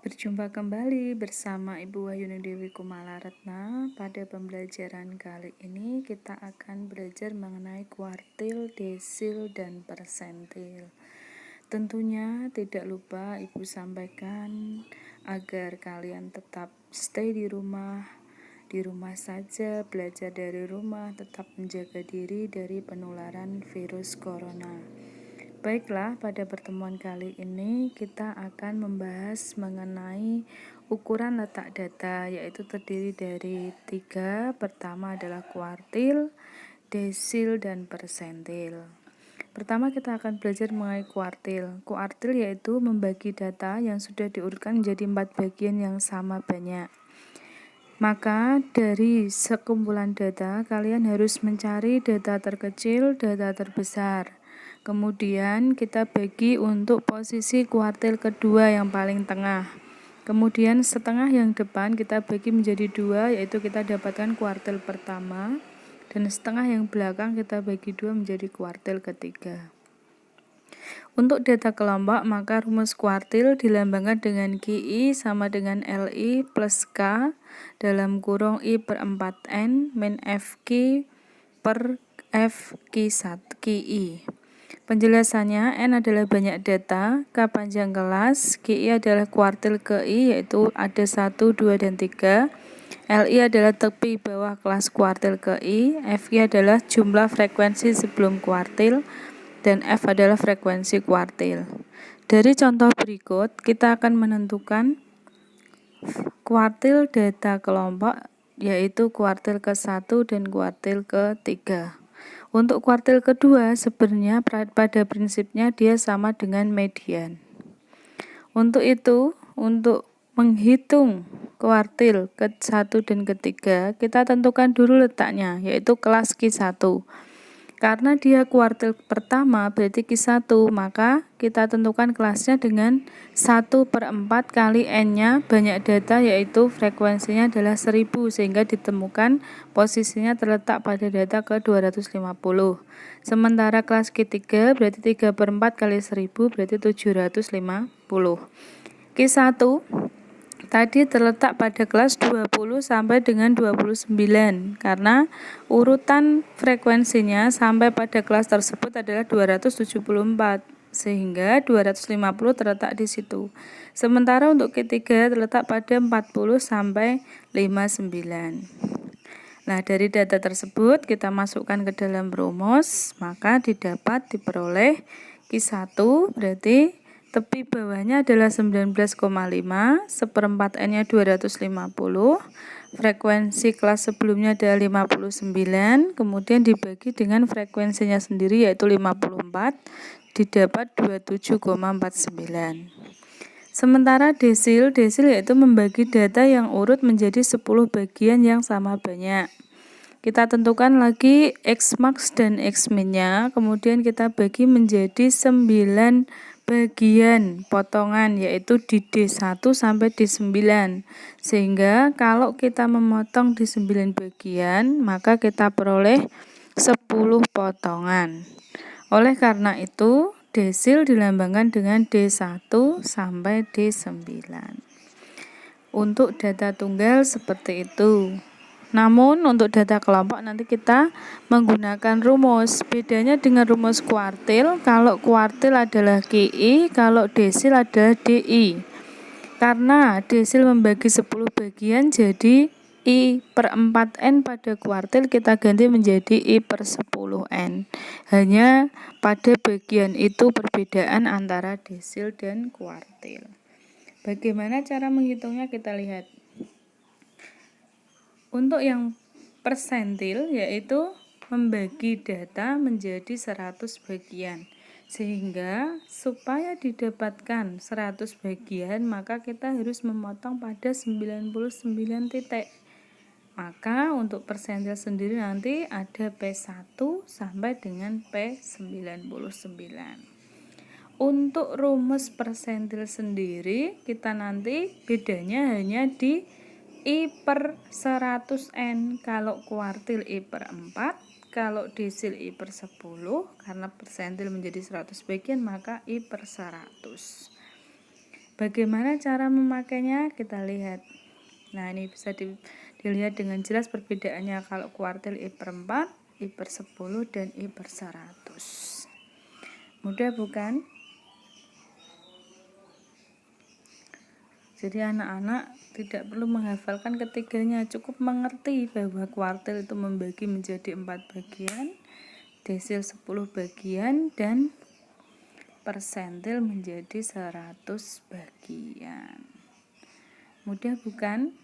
Berjumpa kembali bersama Ibu Wahyuni Dewi Kumalaretna. Pada pembelajaran kali ini kita akan belajar mengenai kuartil, desil, dan persentil. Tentunya tidak lupa Ibu sampaikan agar kalian tetap stay di rumah saja, belajar dari rumah, tetap menjaga diri dari penularan virus corona. Baiklah, pada pertemuan kali ini kita akan membahas mengenai ukuran letak data, yaitu terdiri dari 3. Pertama adalah kuartil, desil, dan persentil. Pertama kita akan belajar mengenai kuartil. Kuartil yaitu membagi data yang sudah diurutkan menjadi 4 bagian yang sama banyak. Maka dari sekumpulan data, kalian harus mencari data terkecil, data terbesar. Kemudian kita bagi untuk posisi kuartil kedua yang paling tengah. Kemudian setengah yang depan kita bagi menjadi 2, yaitu kita dapatkan kuartil pertama. Dan setengah yang belakang kita bagi 2 menjadi kuartil ketiga. Untuk data kelompok, maka rumus kuartil dilambangkan dengan QI sama dengan LI plus K dalam kurung I per 4N min FQ per FQ1 QI. Penjelasannya, N adalah banyak data, K panjang kelas, QI adalah kuartil ke I, yaitu ada 1, 2, dan 3. LI adalah tepi bawah kelas kuartil ke I, FQ adalah jumlah frekuensi sebelum kuartil, dan F adalah frekuensi kuartil. Dari contoh berikut, kita akan menentukan kuartil data kelompok, yaitu kuartil ke-1 dan kuartil ke-3. Untuk kuartil kedua, sebenarnya pada prinsipnya dia sama dengan median. Untuk itu, untuk menghitung kuartil ke-1 dan ke-3, kita tentukan dulu letaknya, yaitu kelas Q1. Karena dia kuartil pertama berarti Q1, maka kita tentukan kelasnya dengan 1/4 kali N-nya banyak data, yaitu frekuensinya adalah 1000, sehingga ditemukan posisinya terletak pada data ke-250. Sementara kelas Q3 berarti 3/4 kali 1000 berarti 750. Q1 tadi terletak pada kelas 20 sampai dengan 29 karena urutan frekuensinya sampai pada kelas tersebut adalah 274 sehingga 250 terletak di situ. Sementara untuk Q3 terletak pada 40 sampai 59. Nah, dari data tersebut kita masukkan ke dalam rumus, maka diperoleh Q1 berarti tepi bawahnya adalah 19,5, 1/4 N-nya 250, frekuensi kelas sebelumnya adalah 59, kemudian dibagi dengan frekuensinya sendiri yaitu 54, didapat 27,49. Sementara desil yaitu membagi data yang urut menjadi 10 bagian yang sama banyak. Kita tentukan lagi X-max dan X-min-nya, kemudian kita bagi menjadi 9 bagian potongan, yaitu di D1 sampai D9. Sehingga kalau kita memotong di 9 bagian, maka kita peroleh 10 potongan. Oleh karena itu, desil dilambangkan dengan D1 sampai D9. Untuk data tunggal seperti itu. Namun untuk data kelompok nanti kita menggunakan rumus. Bedanya dengan rumus kuartil, kalau kuartil adalah QI, kalau desil adalah DI. Karena desil membagi 10 bagian, jadi I/4N pada kuartil kita ganti menjadi I/10N. Hanya pada bagian itu perbedaan antara desil dan kuartil. Bagaimana cara menghitungnya kita lihat. Untuk yang persentil yaitu membagi data menjadi 100 bagian. Sehingga supaya didapatkan 100 bagian maka kita harus memotong pada 99 titik. Maka untuk persentil sendiri nanti ada P1 sampai dengan P99. Untuk rumus persentil sendiri kita nanti bedanya hanya di I/100N, kalau kuartil I/4, kalau desil I/10, karena persentil menjadi 100 bagian maka I/100. Bagaimana cara memakainya? Kita lihat. Nah, ini bisa dilihat dengan jelas perbedaannya kalau kuartil I/4, I/10, dan I/100. Mudah bukan? Jadi anak-anak tidak perlu menghafalkan ketiganya, cukup mengerti bahwa kuartil itu membagi menjadi 4 bagian, desil 10 bagian, dan persentil menjadi 100 bagian. Mudah bukan?